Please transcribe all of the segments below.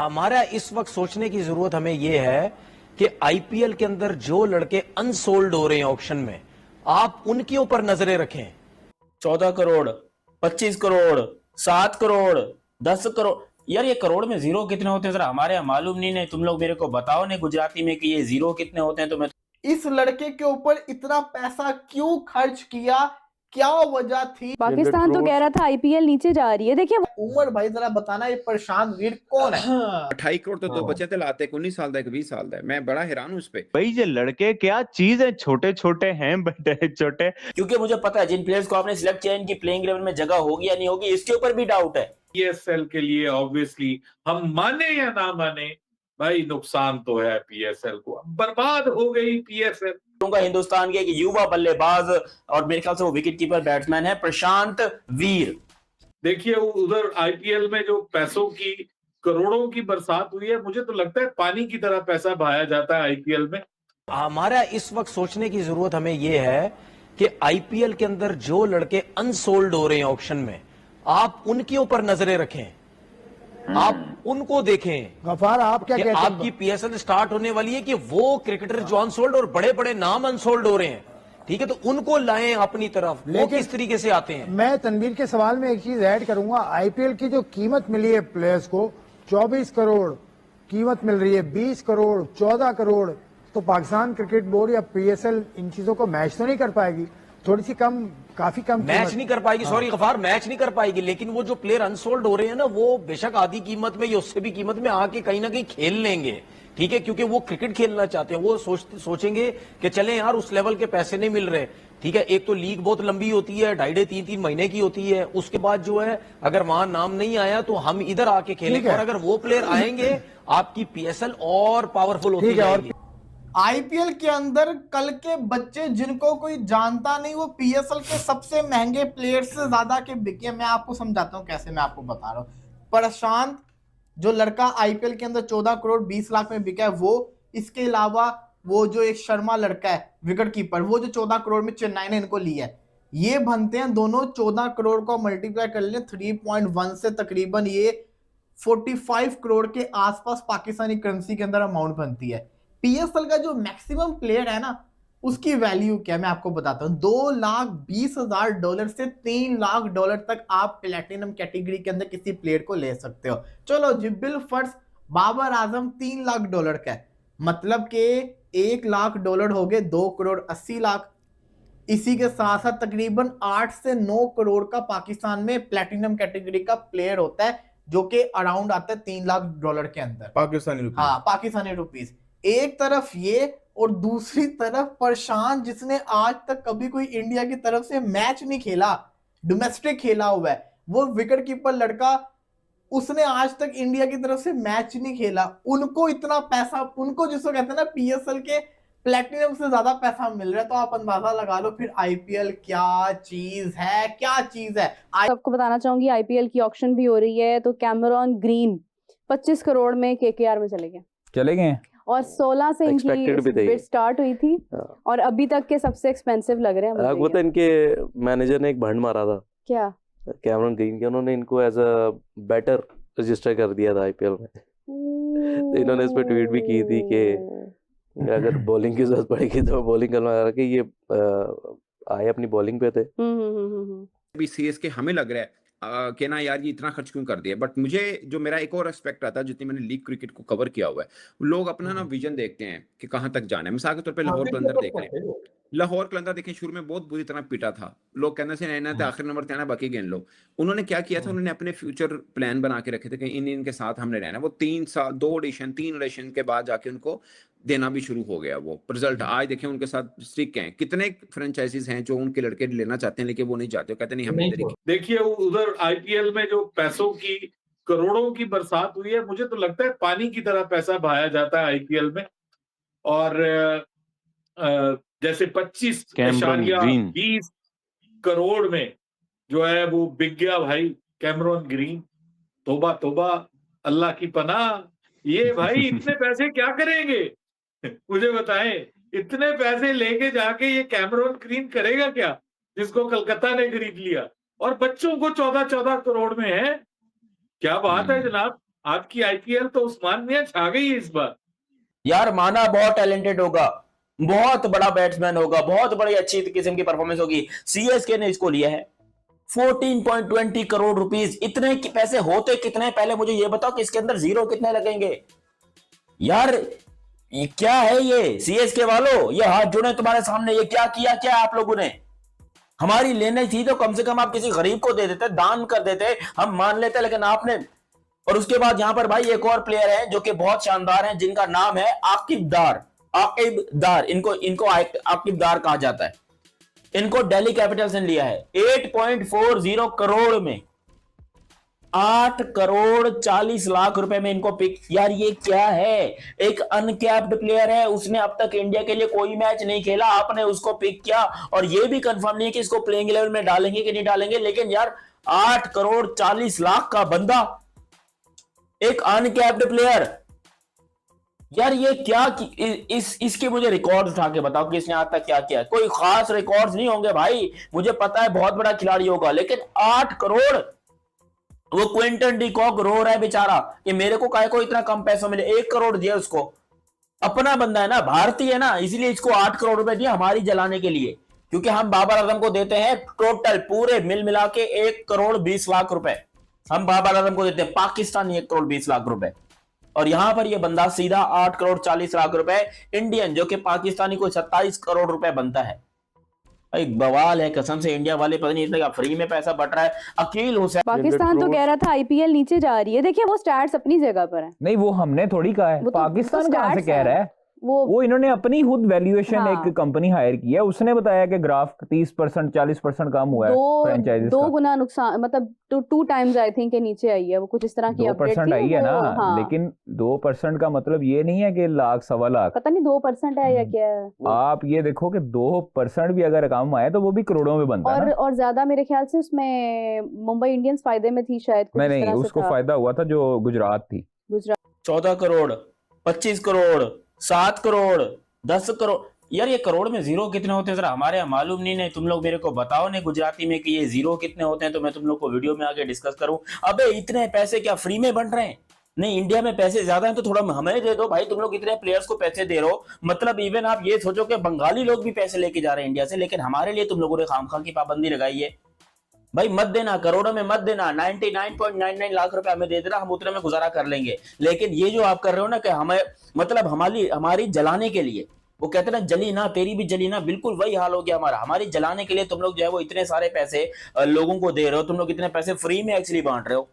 हमारा इस वक्त सोचने की जरूरत हमें यह है कि आईपीएल के अंदर जो लड़के अनसोल्ड हो रहे हैं ऑक्शन में, आप उनके ऊपर नजरें रखें। 14 करोड़, 25 करोड़, 7 करोड़, 10 करोड़। यार ये करोड़ में जीरो कितने होते हैं जरा हमारे यहाँ मालूम नहीं है। तुम लोग मेरे को बताओ ने गुजराती में कि ये जीरो कितने होते हैं। तो मैं इस लड़के के ऊपर इतना पैसा क्यों खर्च किया, क्या वजह थी? पाकिस्तान तो कह रहा था आईपीएल नीचे जा रही है। देखिए उमर भाई जरा बताना ये प्रशांत वीर कौन है? 28 करोड़ तो बचे थे लाते, 19 साल का, 20 साल का। मैं बड़ा हैरान हूँ उस पे। भाई ये लड़के क्या चीज है, छोटे छोटे हैं, बड़े छोटे। क्योंकि मुझे पता है जिन प्लेयर्स को आपने सिलेक्ट किया इनकी प्लेइंग इलेवन में जगह होगी या नहीं होगी, इसके ऊपर भी डाउट है। पीएसएल के लिए ऑब्वियसली हम माने या ना माने भाई नुकसान तो है पीएसएल को, बर्बाद हो गई पीएसएल। हिंदुस्तान के युवा बल्लेबाज और मेरे ख्याल से वो विकेट कीपर बैट्समैन है प्रशांत वीर। देखिए उधर आईपीएल में जो पैसों की करोड़ों की बरसात हुई है, मुझे तो लगता है पानी की तरह पैसा बहाया जाता है आईपीएल में। हमारा इस वक्त सोचने की जरूरत हमें यह है कि आईपीएल के अंदर जो लड़के अनसोल्ड हो रहे हैं ऑक्शन में, आप उनके ऊपर नजरें रखें, आप उनको देखें। गफार आप क्या कहते हैं? आपकी पीएसएल स्टार्ट होने वाली है कि वो क्रिकेटर जो अनसोल्ड और बड़े बड़े नाम अनसोल्ड हो रहे हैं, ठीक है, तो उनको लाएं अपनी तरफ। वो किस तरीके से आते हैं? मैं तनवीर के सवाल में एक चीज ऐड करूंगा। आईपीएल की जो कीमत मिली है प्लेयर्स को, 24 करोड़ कीमत मिल रही है, 20 करोड़, 14 करोड़, तो पाकिस्तान क्रिकेट बोर्ड या पीएसएल इन चीजों को मैच तो नहीं कर पाएगी? थोड़ी सी कम, काफी कम मैच नहीं कर पाएगी। सॉरी गफार, मैच नहीं कर पाएगी, लेकिन वो जो प्लेयर अनसोल्ड हो रहे हैं ना, वो बेशक आधी कीमत में या उससे भी कीमत में आके कहीं ना कहीं खेल लेंगे, ठीक है, क्योंकि वो क्रिकेट खेलना चाहते हैं। वो सोचेंगे कि चले यार उस लेवल के पैसे नहीं मिल रहे, ठीक है। एक तो लीग बहुत लंबी होती है, 2.5-3 महीने की होती है। उसके बाद जो है अगर वहां नाम नहीं आया तो हम इधर आके खेलेंगे, और अगर वो प्लेयर आएंगे आपकी पीएसएल और पावरफुल होती जाएगी। आईपीएल के अंदर कल के बच्चे जिनको कोई जानता नहीं, वो पीएसएल के सबसे महंगे प्लेयर से ज्यादा के बिके। मैं आपको समझाता हूँ कैसे, मैं आपको बता रहा हूँ। प्रशांत जो लड़का आईपीएल के अंदर 14 करोड़ 20 लाख में बिका है वो, इसके अलावा वो जो एक शर्मा लड़का है विकेट कीपर, वो जो 14 करोड़ में चेन्नई ने इनको लिया है, ये बनते हैं दोनों 14 करोड़ को मल्टीप्लाई कर लें 3.1 से, तकरीबन ये 45 करोड़ के आसपास पाकिस्तानी करेंसी के अंदर अमाउंट बनती है। पीएसएल का जो मैक्सिमम प्लेयर है ना, उसकी वैल्यू क्या मैं आपको बताता हूँ। $2,20,000 से $3,00,000 तक आप प्लेटिनम कैटेगरी के अंदर किसी प्लेयर को ले सकते हो। चलो जिबिल फर्ज बाबर आजम $3,00,000 का है, मतलब के $1,00,000 हो गए 2,80,00,000। इसी के साथ साथ तकरीबन 8 से 9 करोड़ का पाकिस्तान में प्लेटिनम कैटेगरी का प्लेयर होता है, जो कि अराउंड आता है $3,00,000 के अंदर, पाकिस्तानी रुपीस। हाँ, पाकिस्तानी रुपीस। एक तरफ ये, और दूसरी तरफ प्रशांत, जिसने आज तक कभी कोई इंडिया की तरफ से मैच नहीं खेला, डोमेस्टिक खेला हुआ है, वो विकेट कीपर लड़का, उसने आज तक इंडिया की तरफ से मैच नहीं खेला। उनको इतना पैसा, उनको जिसको कहते हैं ना पीएसएल के प्लेटिनम से ज्यादा पैसा मिल रहा है, तो आप अंदाजा लगा लो फिर आईपीएल क्या चीज है, क्या चीज है। आपको बताना चाहूंगी आईपीएल की ऑक्शन भी हो रही है, तो कैमरॉन ग्रीन 25 करोड़ में केकेआर में चले गए और 16 से इनकी बिड स्टार्ट हुई थी, और अभी तक के सबसे एक्सपेंसिव लग रहे हैं। वो तो इनके मैनेजर ने एक भंड मारा था, क्या कैमरॉन ग्रीन के, उन्होंने इनको एज अ बैटर रजिस्टर कर दिया था आईपीएल में। तो इन्होंने इस पे ट्वीट भी की थी कि अगर बॉलिंग की जरूरत पड़ेगी तो बॉलिंग करवा के ये आए अपनी बॉलिंग पे थे। अभी सीएसके हमें लग रहा है कि ना यार ये इतना खर्च क्यों कर दिया, बट मुझे जो मेरा एक और एस्पेक्ट आता है, जितनी मैंने लीग क्रिकेट को कवर किया हुआ है, लोग अपना ना विजन देखते हैं कि कहाँ तक जाना है। मिसाल के तौर पे लाहौर कलंदर देख लें, लाहौर कलंदर देखें, शुरू में बहुत बुरी तरह पिटा था, लोग कहने से रहना था आखिरी नंबर आना बाकी गेंद लो। उन्होंने क्या किया था, उन्होंने अपने फ्यूचर प्लान बना के रखे थे कि इनके साथ हमने रहना। वो 3 ऑडिशन के बाद जाके उनको देना भी शुरू हो गया वो रिजल्ट। आज देखें उनके साथ स्टिक हैं, कितने फ्रेंचाइजीज हैं जो उनके लड़के लेना चाहते हैं लेकिन वो नहीं चाहते, कहते नहीं हम इधर ही। देखिए उधर आईपीएल में जो पैसों की करोड़ों की बरसात हुई है, मुझे तो लगता है पानी की तरह पैसा बहाया जाता है आईपीएल में। और जैसे 25.20 करोड़ में जो है वो बिक गया भाई कैमरॉन ग्रीन। तोबा तोबा, अल्लाह की पनाह, ये भाई इतने पैसे क्या करेंगे मुझे बताएं, इतने पैसे लेके जाके ये कैमरॉन ग्रीन करेगा क्या, जिसको कलकत्ता ने खरीद लिया, और बच्चों को 14-14 करोड़ में है। क्या बात है जनाब। आपकी आईपीएल तो उस्मान मियां छा गई है इस बार। यार माना बहुत टैलेंटेड होगा, बहुत बड़ा बैट्समैन होगा, बहुत बड़ी अच्छी किस्म की परफॉर्मेंस होगी, सीएसके ने इसको लिया है 14.20 करोड़ रुपीस। इतने पैसे होते कितने, पहले मुझे ये बताओ कि इसके अंदर जीरो कितने लगेंगे यार। ये क्या है ये सीएसके वालों, ये हाथ जुड़े तुम्हारे सामने, ये क्या किया क्या आप लोगों ने। हमारी लेने थी तो कम से कम आप किसी गरीब को दे देते, दान कर देते, हम मान लेते, लेकिन आपने। और उसके बाद यहां पर भाई एक और प्लेयर है जो कि बहुत शानदार है, जिनका नाम है आकिबदार। आकिबदार, इनको आकिबदार कहा जाता है। इनको दिल्ली कैपिटल्स ने लिया है 8.40 करोड़ में, 8 करोड़ 40 लाख रुपए में इनको पिक। यार ये क्या है, एक अनकैप्ड प्लेयर है, उसने अब तक इंडिया के लिए कोई मैच नहीं खेला, आपने उसको पिक किया और ये भी कंफर्म नहीं है कि इसको प्लेइंग 11 में डालेंगे कि नहीं डालेंगे। लेकिन यार 8 करोड़ 40 लाख का बंदा, एक अनकैप्ड प्लेयर, यार ये क्या इसके मुझे रिकॉर्ड उठा के बताओ कि इसने आज तक क्या किया। कोई खास रिकॉर्ड्स नहीं होंगे भाई, मुझे पता है बहुत बड़ा खिलाड़ी होगा, लेकिन 8 करोड़। वो क्विंटन डी कॉक रो रहा है बेचारा कि मेरे को काहे को इतना कम पैसा मिले, 1 करोड़ दिया उसको। अपना बंदा है ना, भारतीय है ना, इसलिए इसको 8 करोड़ रुपए दिया हमारी जलाने के लिए, क्योंकि हम बाबर आजम को देते हैं टोटल पूरे मिल मिला के 1 करोड़ 20 लाख रुपए हम बाबर आजम को देते हैं, पाकिस्तानी 1 करोड़ 20 लाख रुपए। और यहां पर ये बंदा सीधा 8 करोड़ 40 लाख रुपए इंडियन, जो कि पाकिस्तानी को 27 करोड़ रुपए बनता है। भाई बवाल है कसम से, इंडिया वाले पता नहीं इतना फ्री में पैसा बट रहा है। अकील हुसैन, पाकिस्तान तो कह रहा था आईपीएल नीचे जा रही है, देखिए वो स्टैट्स अपनी जगह पर है। नहीं वो हमने थोड़ी कहा है, पाकिस्तान कहां से कह रहा है, वो इन्होंने अपनी खुद वैल्यूएशन एक कंपनी हायर की है, उसने बताया कि ग्राफ 30% 40% कम हुआ है फ्रेंचाइजीज का। 2 गुना नुकसान, मतलब 2 टाइम्स आई थिंक के नीचे आई है, वो कुछ इस तरह की अपडेट 2% आई है ना, लेकिन 2% का मतलब ये नहीं है कि लाख सवा लाख, पता नहीं 2% है या क्या है। आप ये देखो कि 2% भी अगर कम आए तो वो भी करोड़ों में बनता है। और ज्यादा मेरे ख्याल से उसमें मुंबई इंडियंस फायदे में थी शायद, नहीं उसको फायदा हुआ था जो गुजरात थी। 14 करोड़ 25 करोड़ 7 करोड़ 10 करोड़। यार ये करोड़ में जीरो कितने होते हैं जरा हमारे यहाँ मालूम नहीं, तुम लोग मेरे को बताओ ने गुजराती में कि ये जीरो कितने होते हैं, तो मैं तुम लोग को वीडियो में आगे डिस्कस करूं। अबे इतने पैसे क्या फ्री में बन रहे हैं? नहीं, इंडिया में पैसे ज्यादा हैं तो थोड़ा हमें दे दो भाई, तुम लोग इतने प्लेयर्स को पैसे दे रहे हो। मतलब इवन आप ये सोचो कि बंगाली लोग भी पैसे लेके जा रहे हैं इंडिया से, लेकिन हमारे लिए तुम लोगों ने खामखा की पाबंदी लगाई है। भाई मत देना, करोड़ों में मत देना, 99.99 लाख रुपए हमें दे देना, हम उतने में गुजारा कर लेंगे। लेकिन ये जो आप कर रहे हो ना कि हमें मतलब हमारी जलाने के लिए, वो कहते ना जली ना तेरी भी जली ना, बिल्कुल वही हाल हो गया हमारा। हमारी जलाने के लिए तुम लोग जो है वो इतने सारे पैसे लोगों को दे रहे हो, तुम लोग इतने पैसे फ्री में एक्चुअली बांट रहे हो,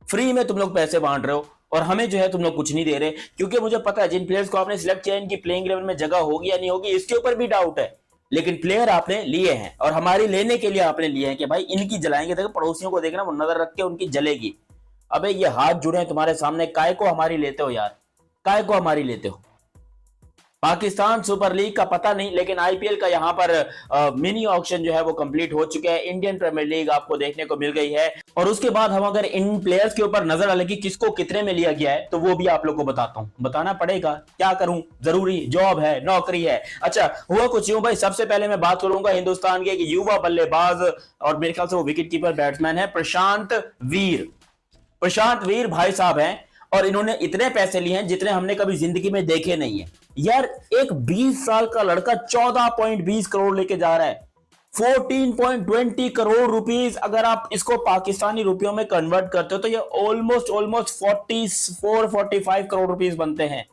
फ्री में तुम लोग पैसे बांट रहे हो, और हमें जो है तुम लोग कुछ नहीं दे रहे। क्योंकि मुझे पता है जिन प्लेयर्स को आपने सिलेक्ट किया इनकी प्लेइंग 11 में जगह होगी या नहीं होगी, इसके ऊपर भी डाउट है, लेकिन प्लेयर आपने लिए हैं और हमारी लेने के लिए आपने लिए हैं कि भाई इनकी जलाएंगे। देखो पड़ोसियों को देखना, वो नजर रख के उनकी जलेगी। अबे ये हाथ जुड़े हैं तुम्हारे सामने, काय को हमारी लेते हो यार, काय को हमारी लेते हो? पाकिस्तान सुपर लीग का पता नहीं, लेकिन आईपीएल का यहाँ पर मिनी ऑक्शन जो है वो कंप्लीट हो चुका है। इंडियन प्रीमियर लीग आपको देखने को मिल गई है, और उसके बाद हम अगर इन प्लेयर्स के ऊपर नजर डालेंगे किसको कितने में लिया गया है, तो वो भी आप लोग को बताता हूँ। बताना पड़ेगा, क्या करूं, जरूरी, जॉब है, नौकरी है। अच्छा हुआ कुछ यूं भाई, सबसे पहले मैं बात करूंगा हिंदुस्तान के युवा बल्लेबाज और मेरे ख्याल से वो विकेट कीपर बैट्समैन है प्रशांत वीर। प्रशांत वीर भाई साहब हैं, और इन्होंने इतने पैसे लिए हैं जितने हमने कभी जिंदगी में देखे नहीं है यार। एक 20 साल का लड़का 14.20 करोड़ लेके जा रहा है, 14.20 करोड़ रुपीस। अगर आप इसको पाकिस्तानी रुपयों में कन्वर्ट करते हो तो ये ऑलमोस्ट 44-45 करोड़ रुपीस बनते हैं।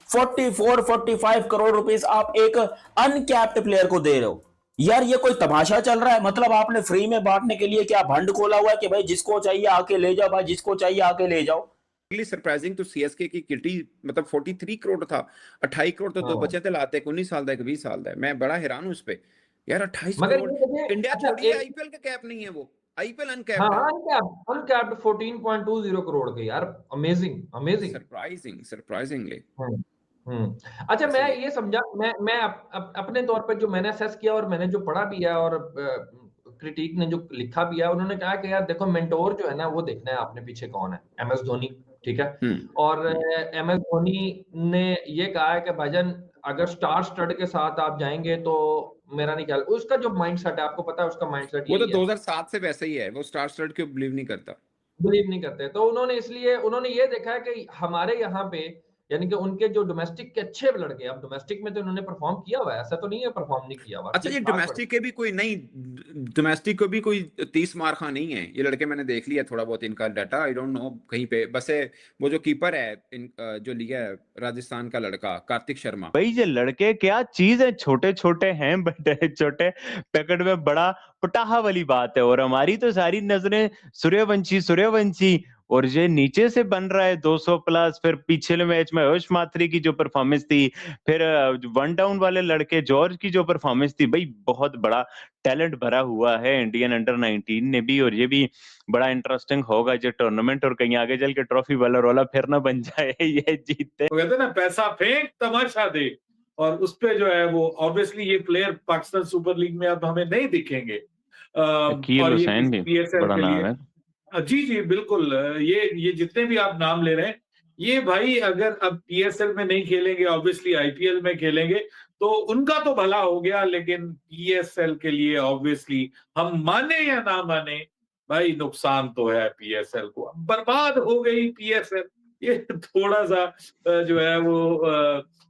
44-45 करोड़ रुपीस आप एक अनकैप्ड प्लेयर को दे रहे हो यार। ये कोई तमाशा चल रहा है? मतलब आपने फ्री में बांटने के लिए क्या भंड खोला हुआ है कि भाई जिसको चाहिए आके ले जाओ, भाई जिसको चाहिए आके ले जाओ। सरप्राइजिंग तो सीएसके की किटी मतलब 43 करोड़ था, 28 करोड़ तो 2 बचे थे लाते, 19 साल का, 20 साल का। मैं बड़ा हैरान हूं उस पे यार, 28 करोड़। इंडिया छोड़िए, आईपीएल का कैप नहीं है, वो आईपीएल अनकैप्ड है। अनकैप्ड 14.20 करोड़ के यार, अमेजिंग सरप्राइजिंगली। अच्छा मैं ये समझा, मैं अपने तौर पे जो मैंने असेस किया और मैंने जो पढ़ा भी है और क्रिटिक ने जो लिखा भी है, उन्होंने कहा कि यार देखो मेंटोर जो है ना वो देखना है आपने पीछे कौन है। एमएस धोनी, ठीक है, और एमएस धोनी ने ये कहा है कि भाईजान अगर स्टार स्टड के साथ आप जाएंगे तो मेरा नहीं ख्याल, उसका जो माइंडसेट है आपको पता है उसका माइंडसेट वो तो 2007 से वैसे ही है, वो स्टार स्टड को बिलीव नहीं करता। बिलीव नहीं करते। तो उन्होंने ये देखा है कि हमारे यहाँ पे यानी कि उनके जो डोमेस्टिक के अच्छे लड़के, अब डोमेस्टिक में तो इन्होंने परफॉर्म किया हुआ है, ऐसा तो नहीं है परफॉर्म नहीं किया हुआ। अच्छा, ये डोमेस्टिक के भी कोई नहीं, डोमेस्टिक को भी कोई 30 मार खा नहीं है ये लड़के। मैंने देख लिया थोड़ा बहुत इनका डाटा, आई डोंट नो कहीं पे। बस वो जो कीपर है जो लिया है राजस्थान का लड़का कार्तिक शर्मा, भाई ये लड़के क्या चीज है, छोटे छोटे हैं बट छोटे पैकेट में बड़ा पटाहा वाली बात है। और हमारी तो सारी नजरें सूर्यवंशी और ये नीचे से बन रहा है 200 प्लस। फिर पिछले मैच में हर्ष माथुरी की जो परफॉर्मेंस थी, फिर वन डाउन वाले लड़के जॉर्ज की जो परफॉर्मेंस थी, भाई बहुत बड़ा टैलेंट भरा हुआ है इंडियन अंडर 19 ने भी। और ये भी बड़ा इंटरेस्टिंग होगा ये टूर्नामेंट, और कहीं आगे चल के ट्रॉफी वाला फिर ना बन जाए ये जीते। तो कहते हैं ना, पैसा फेंक तमाशा दे, और उस पे जो है वो ऑब्वियसली ये प्लेयर पाकिस्तान सुपर लीग में अब हमें नहीं दिखेंगे। अकील हुसैन भी बड़ा नाम है। जी बिल्कुल। ये जितने भी आप नाम ले रहे हैं, ये भाई अगर अब पीएसएल में नहीं खेलेंगे, ऑब्वियसली आईपीएल में खेलेंगे तो उनका तो भला हो गया, लेकिन पीएसएल के लिए ऑब्वियसली हम माने या ना माने भाई नुकसान तो है पीएसएल को। बर्बाद हो गई पीएसएल, ये थोड़ा सा जो है वो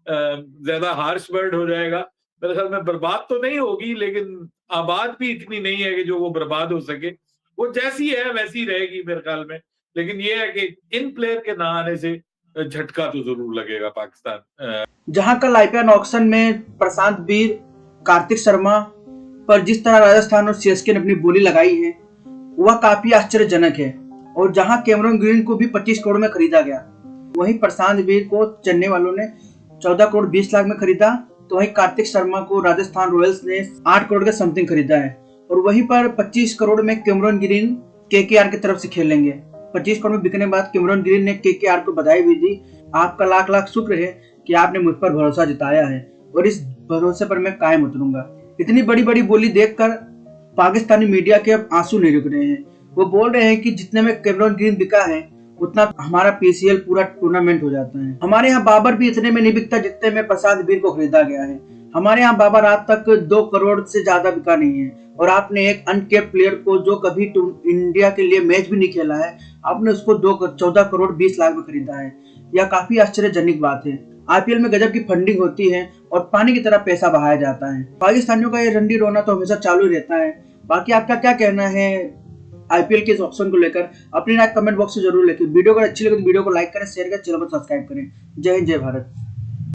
ज्यादा हार्श वर्ड हो जाएगा। मेरे ख्याल में बर्बाद तो नहीं होगी, लेकिन आबाद भी इतनी नहीं है कि जो वो बर्बाद हो सके। वो जैसी है वैसी रहेगी मेरे ख्याल में। लेकिन ये है कि इन प्लेयर के ना आने से झटका तो जरूर लगेगा पाकिस्तान। जहां कल आईपीएल ऑक्शन में प्रशांत वीर, कार्तिक शर्मा पर जिस तरह राजस्थान और सीएसके ने अपनी बोली लगाई है वह काफी आश्चर्यजनक है। और जहां कैमरन ग्रीन को भी 25 करोड़ में खरीदा गया, वहीं प्रशांत वीर को चेन्नई वालों ने 14 करोड़ 20 लाख में खरीदा, तो वहीं कार्तिक शर्मा को राजस्थान रॉयल्स ने 8 करोड़ के समथिंग खरीदा है। और वहीं पर 25 करोड़ में कैमरन ग्रीन केकेआर की तरफ से खेलेंगे। 25 करोड़ में बिकने के बाद कैमरन ग्रीन ने केकेआर को बधाई भी दी। आपका लाख लाख शुक्र है कि आपने मुझ पर भरोसा जताया है और इस भरोसे पर मैं कायम उतरूंगा। इतनी बड़ी बड़ी बोली देखकर पाकिस्तानी मीडिया के अब आंसू नहीं रुक रहे हैं। वो बोल रहे हैं कि जितने में कैमरन ग्रीन बिका है उतना हमारा पीसीएल पूरा टूर्नामेंट हो जाता है। हमारे यहाँ बाबर भी इतने में नहीं बिकता जितने में प्रशांत वीर को खरीदा गया है। हमारे यहाँ बाबर आज तक 2 करोड़ से ज्यादा बिका नहीं है। और आपने एक अनकेप्ड प्लेयर को जो कभी इंडिया के लिए मैच भी नहीं खेला है, आपने उसको 14 करोड़ 20 लाख में खरीदा है। यह काफी आश्चर्यजनक बात है। आईपीएल में गजब की फंडिंग होती है और पानी की तरह पैसा बहाया जाता है। पाकिस्तानियों का ये रंडी रोना तो हमेशा चालू रहता है। बाकी आपका क्या कहना है आईपीएल के इस ऑप्शन को लेकर? अपनी राय कमेंट बॉक्स में जरूर लिखें। वीडियो अगर अच्छी लगे तो वीडियो को लाइक करें, शेयर करें, चैनल को सब्सक्राइब करें। जय हिंद, जय भारत।